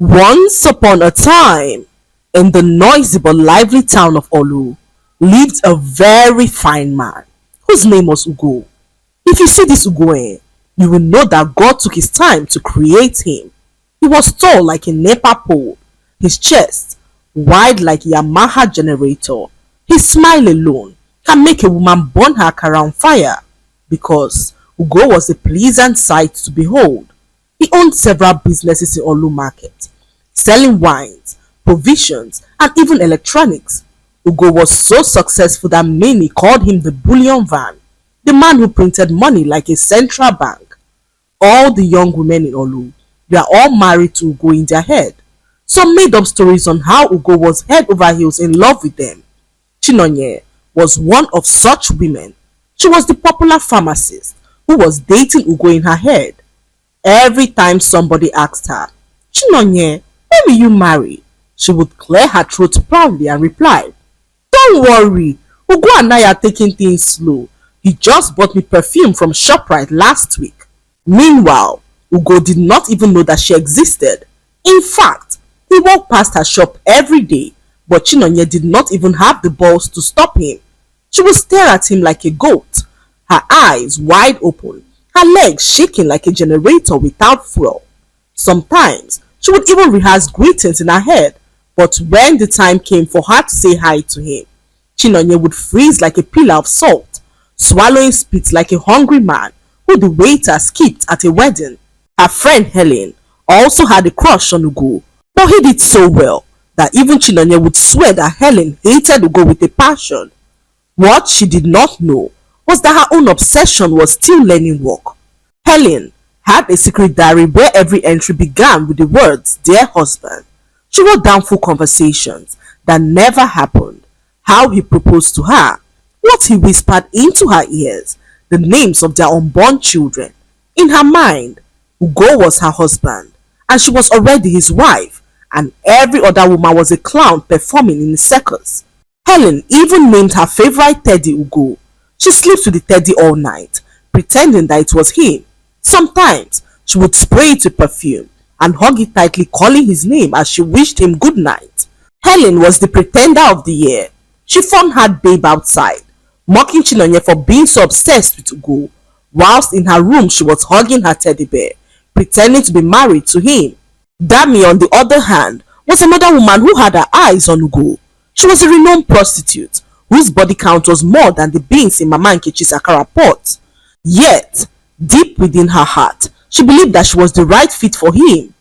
Once upon a time, in the noisy but lively town of Olu, lived a very fine man whose name was Ugo. If you see this Ugo, you will know that God took his time to create him. He was tall like a NEPA pole, his chest wide like a Yamaha generator. His smile alone can make a woman burn her car on fire because Ugo was a pleasant sight to behold. He owned several businesses in Olu market, selling wines, provisions, and even electronics. Ugo was so successful that many called him the bullion van, the man who printed money like a central bank. All the young women in Olu were all married to Ugo in their head. Some made up stories on how Ugo was head over heels in love with them. Chinonye was one of such women. She was the popular pharmacist who was dating Ugo in her head. Every time somebody asked her, Chinonye, when will you marry? She would clear her throat proudly and reply, Don't worry, Ugo and I are taking things slow. He just bought me perfume from ShopRite last week. Meanwhile, Ugo did not even know that she existed. In fact, he walked past her shop every day, but Chinonye did not even have the balls to stop him. She would stare at him like a goat, her eyes wide open, her legs shaking like a generator without fuel. Sometimes she would even rehearse greetings in her head, but when the time came for her to say hi to him, Chinonye would freeze like a pillar of salt, swallowing spit like a hungry man who the waiter skipped at a wedding. Her friend Helen also had a crush on Ugo, but he did so well that even Chinonye would swear that Helen hated Ugo with a passion. What she did not know was that her own obsession was still learning work. Helen had a secret diary where every entry began with the words, Dear husband. She wrote down full conversations that never happened, how he proposed to her, what he whispered into her ears, the names of their unborn children. In her mind, Ugo was her husband, and she was already his wife, and every other woman was a clown performing in a circus. Helen even named her favorite teddy Ugo. She sleeps with the teddy all night, pretending that it was him. Sometimes she would spray it with perfume and hug it tightly, calling his name as she wished him good night. Helen was the pretender of the year. She found her babe outside, mocking Chinonye for being so obsessed with Ugo, whilst in her room she was hugging her teddy bear, pretending to be married to him. Dami, on the other hand, was another woman who had her eyes on Ugo. She was a renowned prostitute whose body count was more than the beans in Mama Nkechi's akara pot. Yet, deep within her heart, she believed that she was the right fit for him.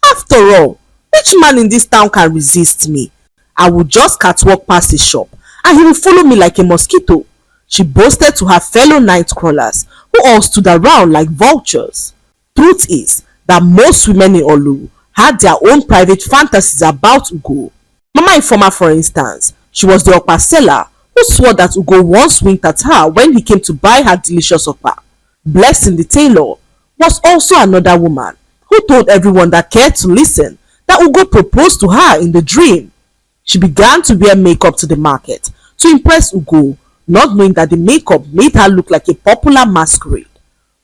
After all, which man in this town can resist me? I would just catwalk past his shop and he will follow me like a mosquito. She boasted to her fellow night crawlers who all stood around like vultures. Truth is that most women in Olu had their own private fantasies about Ugo. Mama Informa, for instance, she was the okpa seller who swore that Ugo once winked at her when he came to buy her delicious okpa. Blessing the tailor was also another woman who told everyone that cared to listen that Ugo proposed to her in the dream. She began to wear makeup to the market to impress Ugo, not knowing that the makeup made her look like a popular masquerade.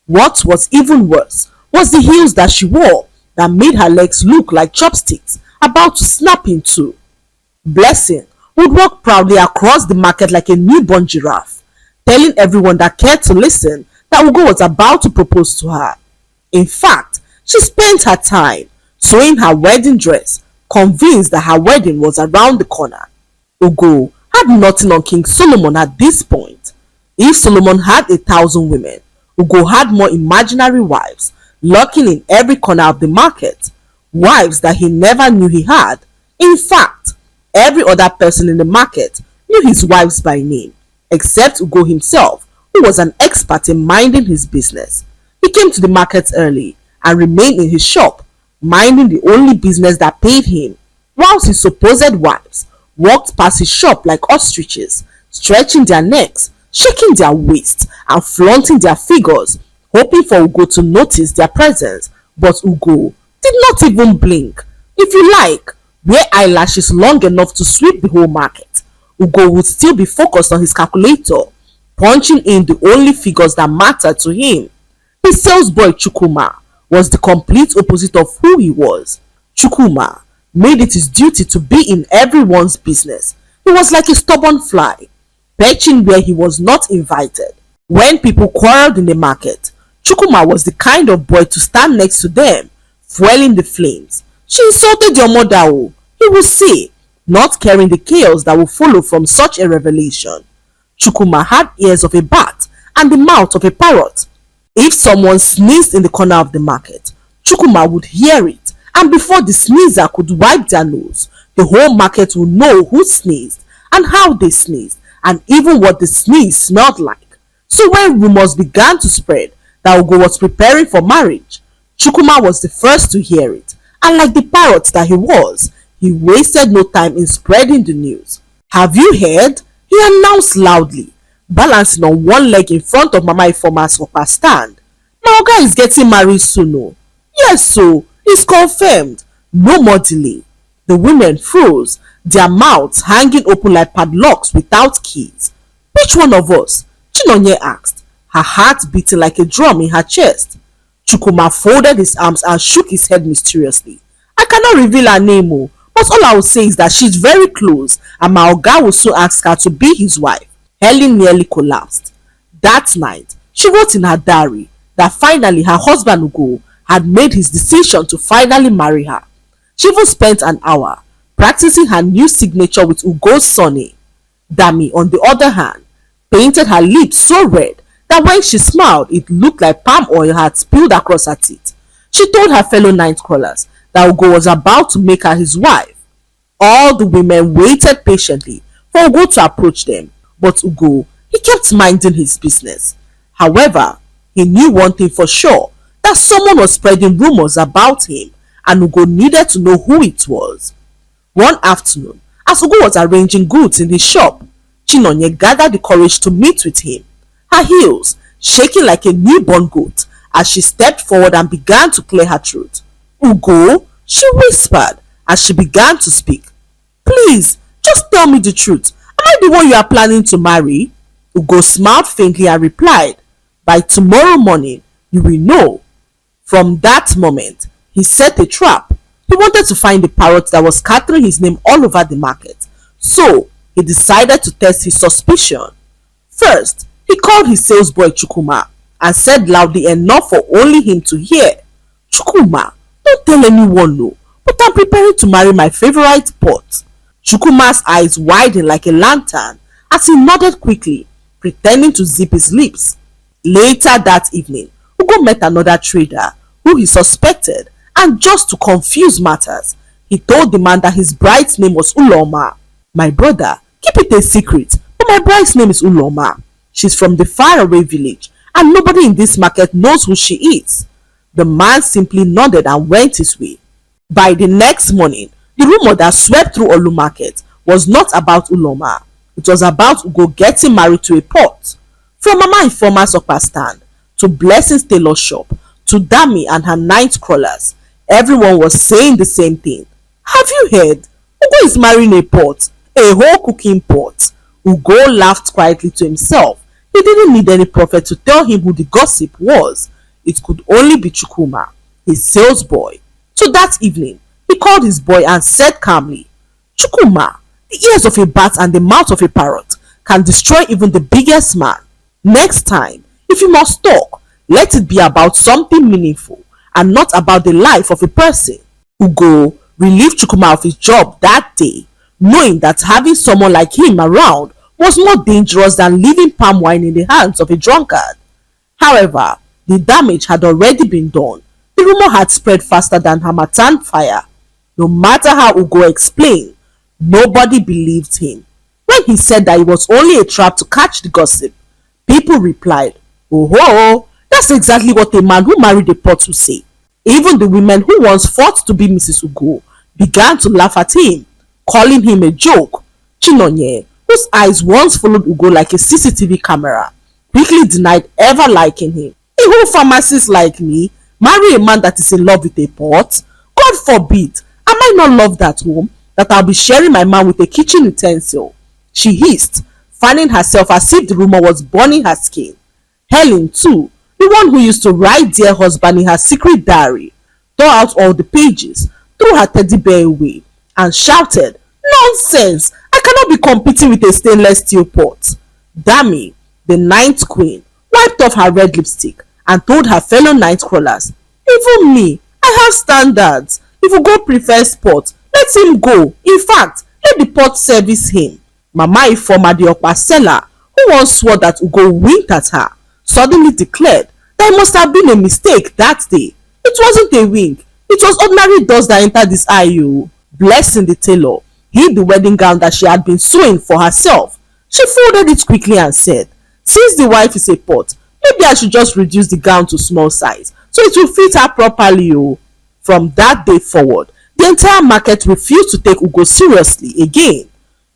What was even worse was the heels that she wore that made her legs look like chopsticks about to snap in two. Blessing would walk proudly across the market like a newborn giraffe, telling everyone that cared to listen that Ugo was about to propose to her. In fact, she spent her time sewing her wedding dress, convinced that her wedding was around the corner. Ugo had nothing on King Solomon at this point. If Solomon had 1,000 women, Ugo had more imaginary wives lurking in every corner of the market, wives that he never knew he had. In fact, every other person in the market knew his wives by name, except Ugo himself, who was an expert in minding his business. He came to the market early and remained in his shop, minding the only business that paid him, whilst his supposed wives walked past his shop like ostriches, stretching their necks, shaking their waists, and flaunting their figures, hoping for Ugo to notice their presence. But Ugo did not even blink. If you like, wear eyelashes long enough to sweep the whole market. Ugo would still be focused on his calculator, punching in the only figures that mattered to him. His sales boy Chukuma was the complete opposite of who he was. Chukwuma made it his duty to be in everyone's business. He was like a stubborn fly, perching where he was not invited. When people quarreled in the market, Chukwuma was the kind of boy to stand next to them, fueling the flames. "She insulted your mother, oh," he would say, not caring the chaos that would follow from such a revelation. Chukwuma had ears of a bat and the mouth of a parrot. If someone sneezed in the corner of the market, Chukwuma would hear it, and before the sneezer could wipe their nose, the whole market would know who sneezed and how they sneezed, and even what the sneeze smelled like. So when rumors began to spread that Ugo was preparing for marriage, Chukwuma was the first to hear it, and like the parrot that he was, he wasted no time in spreading the news. "Have you heard?" he announced loudly, balancing on one leg in front of Mama Ifeoma's upper stand. "My oga is getting married soon, oh." "Yes, so it's confirmed." No more delay. The women froze, their mouths hanging open like padlocks without keys. "Which one of us?" Chinonye asked, her heart beating like a drum in her chest. Chukwuma folded his arms and shook his head mysteriously. "I cannot reveal her name, oh, but all I will say is that she's very close and my oga will soon ask her to be his wife." Helen nearly collapsed. That night, she wrote in her diary that finally her husband Ugo had made his decision to finally marry her. She even spent an hour practicing her new signature with Ugo's surname. Dami, on the other hand, painted her lips so red that when she smiled, it looked like palm oil had spilled across her teeth. She told her fellow night crawlers that Ugo was about to make her his wife. All the women waited patiently for Ugo to approach them, but Ugo, he kept minding his business. However, he knew one thing for sure, that someone was spreading rumors about him, and Ugo needed to know who it was. One afternoon, as Ugo was arranging goods in his shop, Chinonye gathered the courage to meet with him, her heels shaking like a newborn goat as she stepped forward and began to clear her throat. "Ugo," she whispered as she began to speak. "Please, just tell me the truth. Am I the one you are planning to marry?" Ugo smiled faintly and replied, "By tomorrow morning, you will know." From that moment, he set a trap. He wanted to find the parrot that was scattering his name all over the market. So, he decided to test his suspicion. First, he called his salesboy Chukwuma and said loudly enough for only him to hear, "Chukwuma, don't tell anyone, no, but I'm preparing to marry my favorite pot." Chukwuma's eyes widened like a lantern as he nodded quickly, pretending to zip his lips. Later that evening, Ugo met another trader who he suspected, and just to confuse matters, he told the man that his bride's name was Uloma. "My brother, keep it a secret, but my bride's name is Uloma. She's from the faraway village, and nobody in this market knows who she is." The man simply nodded and went his way. By the next morning, the rumor that swept through Olu market was not about Uloma. It was about Ugo getting married to a pot. From Mama Ifeoma's upper stand, to Blessing's tailor shop, to Dami and her night crawlers, everyone was saying the same thing. "Have you heard? Ugo is marrying a pot, a whole cooking pot." Ugo laughed quietly to himself. He didn't need any prophet to tell him who the gossip was. It could only be Chukwuma, his sales boy. So that evening, he called his boy and said calmly, "Chukwuma, the ears of a bat and the mouth of a parrot can destroy even the biggest man. Next time, if you must talk, let it be about something meaningful and not about the life of a person." Ugo relieved Chukwuma of his job that day, knowing that having someone like him around was more dangerous than leaving palm wine in the hands of a drunkard. However, the damage had already been done. The rumor had spread faster than Harmattan fire. No matter how Ugo explained, nobody believed him. When he said that it was only a trap to catch the gossip, people replied, "Oh, that's exactly what a man who married a pot would say." Even the women who once fought to be Mrs. Ugo began to laugh at him, calling him a joke. Chinonye, whose eyes once followed Ugo like a CCTV camera, quickly denied ever liking him. "A whole pharmacist like me marry a man that is in love with a pot? God forbid! Am I not loved at home that I'll be sharing my man with a kitchen utensil?" She hissed, fanning herself as if the rumor was burning her skin. Helen, too, the one who used to write "Dear Husband" in her secret diary, tore out all the pages, threw her teddy bear away, and shouted, "Nonsense! I cannot be competing with a stainless steel pot." Dami, the ninth queen, wiped off her red lipstick and told her fellow night crawlers, "Even me, I have standards. If Ugo prefers pot, let him go. In fact, let the pot service him." Mama Ifoma, the Okpa seller, who once swore that Ugo winked at her, suddenly declared that it must have been a mistake that day. It wasn't a wink. It was ordinary dust that entered his eye. Blessing, the tailor, hid the wedding gown that she had been sewing for herself. She folded it quickly and said, "Since the wife is a pot, maybe I should just reduce the gown to small size so it will fit her properly." From that day forward, the entire market refused to take Ugo seriously again.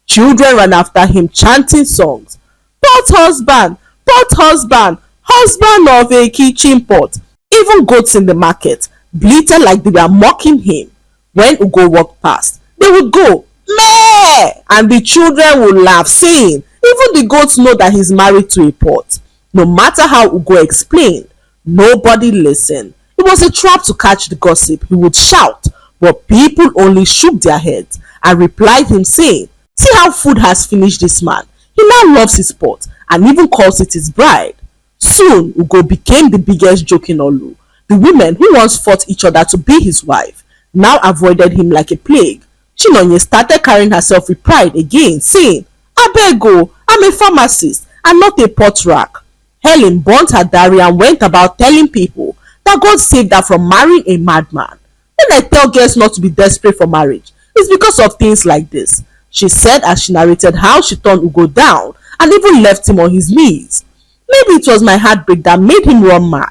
Children ran after him chanting songs. "Pot husband, pot husband, husband of a kitchen pot." Even goats in the market bleated like they were mocking him. When Ugo walked past, they would go, "Meh!" and the children would laugh, saying, "Even the goats know that he's married to a pot." No matter how Ugo explained, nobody listened. It was a trap to catch the gossip, he would shout, but people only shook their heads and replied him saying, "See how food has finished this man. He now loves his pot and even calls it his bride." Soon, Ugo became the biggest joke in Olu. The women who once fought each other to be his wife now avoided him like a plague. Chinonye started carrying herself with pride again, saying, "Abeg o, I'm a pharmacist and not a pot rack." Helen burnt her diary and went about telling people that God saved her from marrying a madman. "When I tell girls not to be desperate for marriage, it's because of things like this," she said as she narrated how she turned Ugo down and even left him on his knees. "Maybe it was my heartbreak that made him run mad,"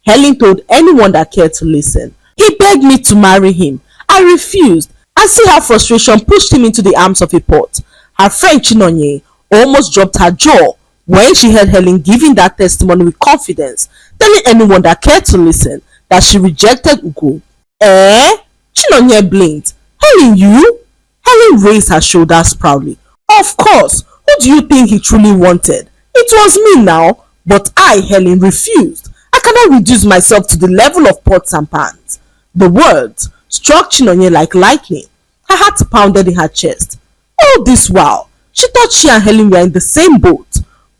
Helen told anyone that cared to listen. "He begged me to marry him. I refused, and see how frustration pushed him into the arms of a pot." Her friend Chinonye almost dropped her jaw when she heard Helen giving that testimony with confidence, telling anyone that cared to listen that she rejected Ugo. "Eh?" Chinonye blinked. "Helen, you?" Helen raised her shoulders proudly. "Of course. Who do you think he truly wanted? It was me now. But I, Helen, refused. I cannot reduce myself to the level of pots and pans." The words struck Chinonye like lightning. Her heart pounded in her chest. All this while, she thought she and Helen were in the same boat,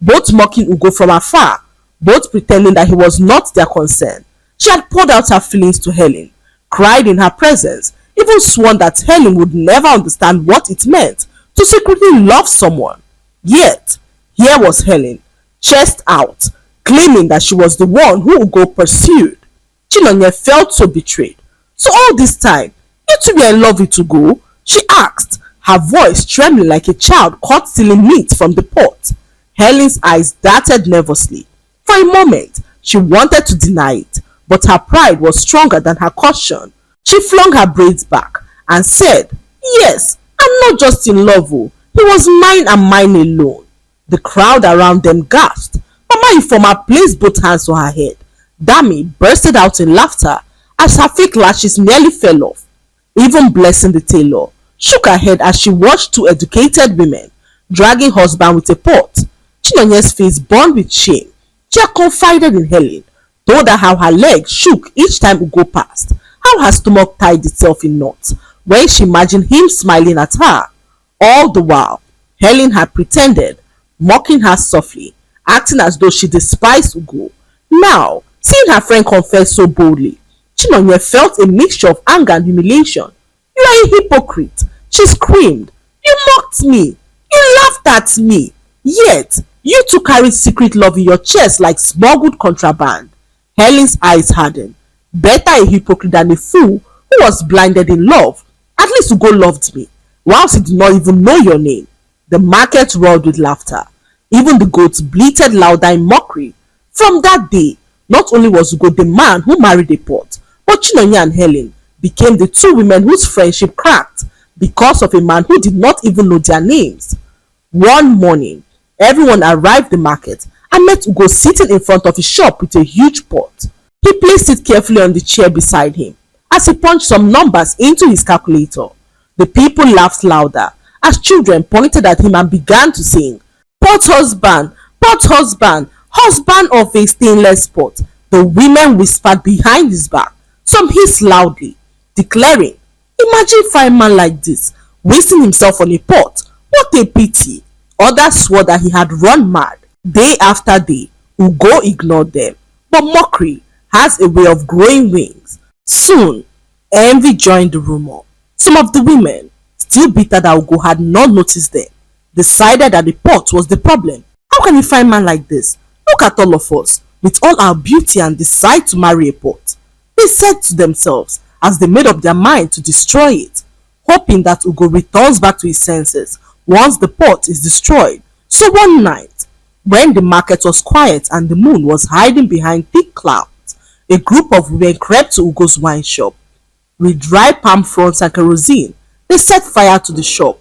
both mocking Ugo from afar, both pretending that he was not their concern. She had poured out her feelings to Helen, cried in her presence, even sworn that Helen would never understand what it meant to secretly love someone. Yet, here was Helen, chest out, claiming that she was the one who Ugo pursued. Chinonye felt so betrayed. "So all this time, you two were in love with Ugo?" she asked, her voice trembling like a child caught stealing meat from the pot. Helen's eyes darted nervously. For a moment, she wanted to deny it, but her pride was stronger than her caution. She flung her braids back and said, "Yes, I'm not just in love. He was mine and mine alone." The crowd around them gasped. Mama Ifoma placed both hands on her head. Dami bursted out in laughter as her fake lashes nearly fell off. Even Blessing, the tailor, shook her head as she watched two educated women dragging husband with a pot. Chinonye's face burned with shame. She had confided in Helen, told her how her legs shook each time Ugo passed, how her stomach tied itself in knots when she imagined him smiling at her. All the while, Helen had pretended, mocking her softly, acting as though she despised Ugo. Now, seeing her friend confess so boldly, Chinonye felt a mixture of anger and humiliation. "You are a hypocrite," she screamed. "You mocked me. You laughed at me. Yet, you two carried secret love in your chest like smuggled contraband." Helen's eyes hardened. Better a hypocrite than a fool who was blinded in love. At least Ugo loved me, whilst he did not even know your name. The market roared with laughter. Even the goats bleated louder in mockery. From that day, not only was Ugo the man who married a pot, but Chinonye and Helen became the two women whose friendship cracked because of a man who did not even know their names. One morning, everyone arrived at the market and met Ugo sitting in front of his shop with a huge pot. He placed it carefully on the chair beside him as he punched some numbers into his calculator. The people laughed louder as children pointed at him and began to sing, "Pot husband, husband of a stainless pot." The women whispered behind his back. Some hissed loudly, declaring, Imagine fine man like this, wasting himself on a pot. What a pity. Others swore that he had run mad. Day after day, Ugo ignored them. But mockery has a way of growing wings. Soon, envy joined the rumor. Some of the women, still bitter that Ugo had not noticed them, decided that the pot was the problem. How can a fine man like this look at all of us with all our beauty and decide to marry a pot? They said to themselves as they made up their mind to destroy it, hoping that Ugo returns back to his senses once the pot is destroyed. So one night, when the market was quiet and the moon was hiding behind thick clouds, a group of women crept to Ugo's wine shop. With dry palm fronds and kerosene, they set fire to the shop.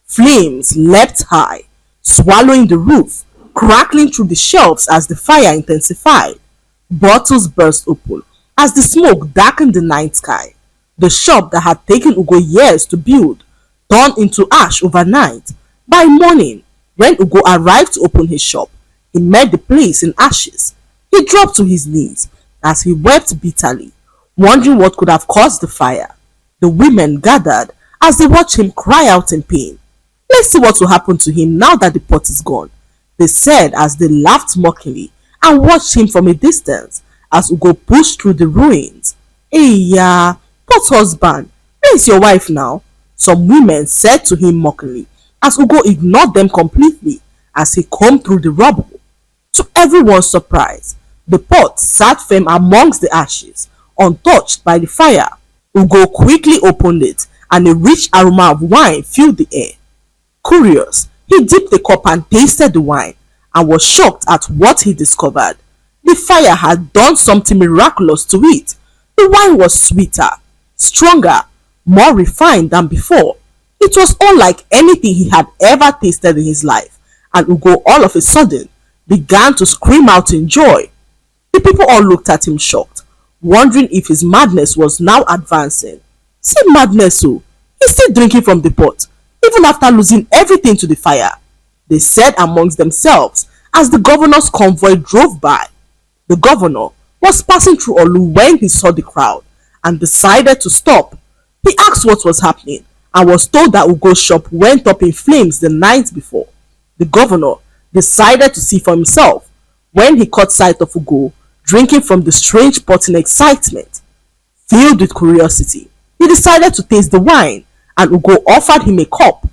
Flames leapt high, swallowing the roof, crackling through the shelves as the fire intensified. Bottles burst open as the smoke darkened the night sky. The shop that had taken Ugo years to build turned into ash overnight. By morning, when Ugo arrived to open his shop, he met the place in ashes. He dropped to his knees as he wept bitterly, wondering what could have caused the fire. The women gathered as they watched him cry out in pain. Let's see what will happen to him now that the pot is gone, they said as they laughed mockingly and watched him from a distance as Ugo pushed through the ruins. Hey ya, pot husband, where is your wife now? Some women said to him mockingly as Ugo ignored them completely as he combed through the rubble. To everyone's surprise, the pot sat firm amongst the ashes, untouched by the fire. Ugo quickly opened it and a rich aroma of wine filled the air. Curious, he dipped the cup and tasted the wine and was shocked at what he discovered. The fire had done something miraculous to it. The wine was sweeter, stronger, more refined than before. It was unlike anything he had ever tasted in his life, and Ugo all of a sudden began to scream out in joy. The people all looked at him shocked, wondering if his madness was now advancing. See madness, oh, he's still drinking from the pot, even after losing everything to the fire, they said amongst themselves as the governor's convoy drove by. The governor was passing through Olu when he saw the crowd and decided to stop. He asked what was happening and was told that Ugo's shop went up in flames the night before. The governor decided to see for himself when he caught sight of Ugo drinking from the strange pot in excitement. Filled with curiosity, he decided to taste the wine and Ugo offered him a cup,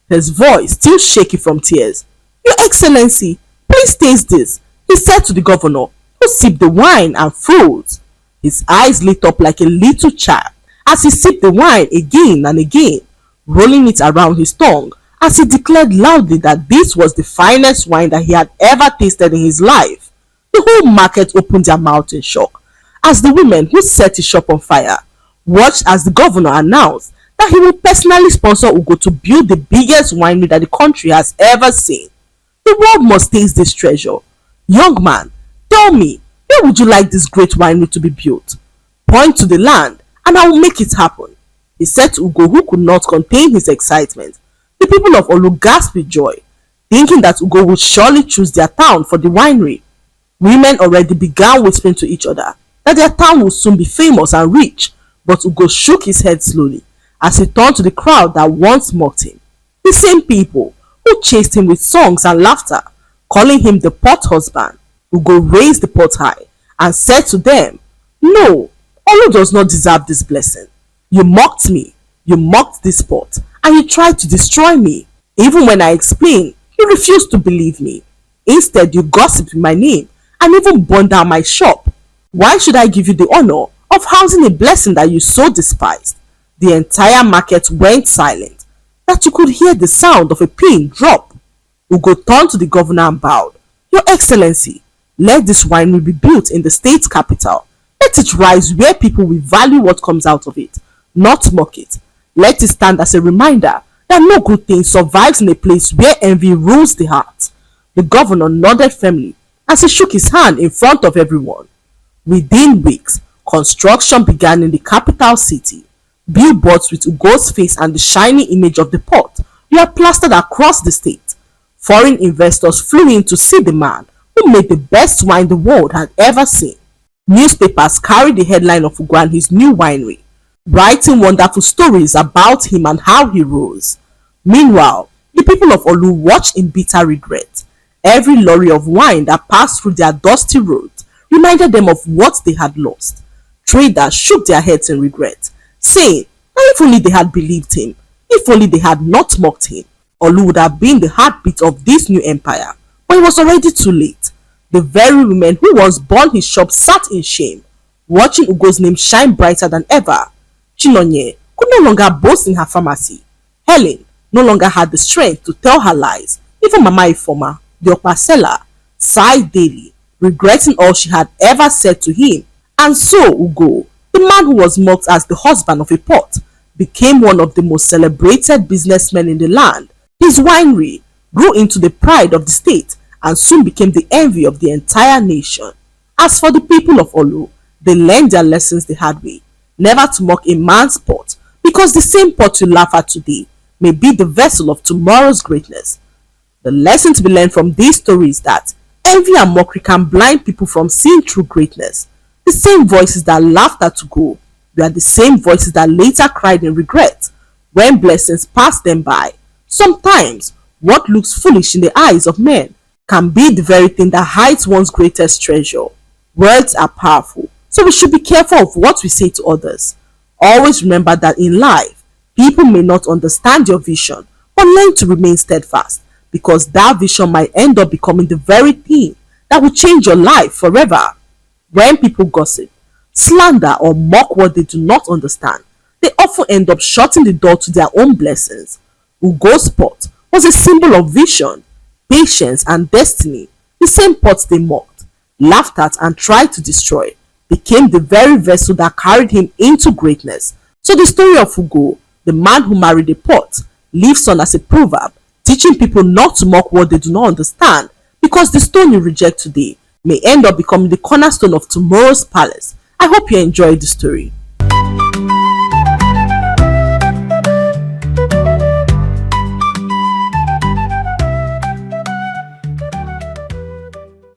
his voice still shaky from tears. Your Excellency, please taste this, he said to the governor, who sipped the wine and froze. His eyes lit up like a little child as he sipped the wine again and again, rolling it around his tongue as he declared loudly that this was the finest wine that he had ever tasted in his life. The whole market opened their mouth in shock as the women who set his shop on fire watched as the governor announced that he will personally sponsor Ugo to build the biggest winery that the country has ever seen. The world must taste this treasure. Young man, tell me, where would you like this great winery to be built? Point to the land and I will make it happen, he said to Ugo, who could not contain his excitement. The people of Olu gasped with joy, thinking that Ugo would surely choose their town for the winery. Women already began whispering to each other that their town would soon be famous and rich, but Ugo shook his head slowly as he turned to the crowd that once mocked him. The same people who chased him with songs and laughter, calling him the pot husband. Ugo raised the pot high and said to them, No, Olu does not deserve this blessing. You mocked me, you mocked this pot, and you tried to destroy me. Even when I explained, you refused to believe me. Instead, you gossiped my name and even burned down my shop. Why should I give you the honor of housing a blessing that you so despised? The entire market went silent, that you could hear the sound of a pin drop. Ugo turned to the governor and bowed. Your Excellency, let this winery be built in the state capital. Let it rise where people will value what comes out of it, not mock it. Let it stand as a reminder that no good thing survives in a place where envy rules the heart. The governor nodded firmly as he shook his hand in front of everyone. Within weeks, construction began in the capital city. Billboards with Ugo's face and the shiny image of the pot were plastered across the state. Foreign investors flew in to see the man who made the best wine the world had ever seen. Newspapers carried the headline of Ugo and his new winery. writing wonderful stories about him and how he rose. Meanwhile, the people of Olu watched in bitter regret. Every lorry of wine that passed through their dusty roads reminded them of what they had lost. Traders shook their heads in regret, saying that if only they had believed him, if only they had not mocked him, Olu would have been the heartbeat of this new empire. But it was already too late. The very women who once burned his shop sat in shame, watching Ugo's name shine brighter than ever. Chinonye could no longer boast in her pharmacy. Helen no longer had the strength to tell her lies. Even Mama Ifoma, the Okpa seller, sighed daily, regretting all she had ever said to him. And so Ugo, the man who was mocked as the husband of a pot, became one of the most celebrated businessmen in the land. His winery grew into the pride of the state and soon became the envy of the entire nation. As for the people of Olu, they learned their lessons the hard way, never to mock a man's pot, because the same pot you laugh at today may be the vessel of tomorrow's greatness. The lesson to be learned from this story is that envy and mockery can blind people from seeing true greatness. The same voices that laughed at Ugo were the same voices that later cried in regret when blessings passed them by. Sometimes, what looks foolish in the eyes of men can be the very thing that hides one's greatest treasure. Words are powerful, so we should be careful of what we say to others. Always remember that in life, people may not understand your vision, but learn to remain steadfast, because that vision might end up becoming the very thing that will change your life forever. When people gossip, slander, or mock what they do not understand, they often end up shutting the door to their own blessings. Ugo's pot was a symbol of vision, patience, and destiny. The same pot they mocked, laughed at, and tried to destroy became the very vessel that carried him into greatness. So the story of Ugo, the man who married a pot, lives on as a proverb, teaching people not to mock what they do not understand, because the stone you reject today may end up becoming the cornerstone of tomorrow's palace. I hope you enjoyed the story.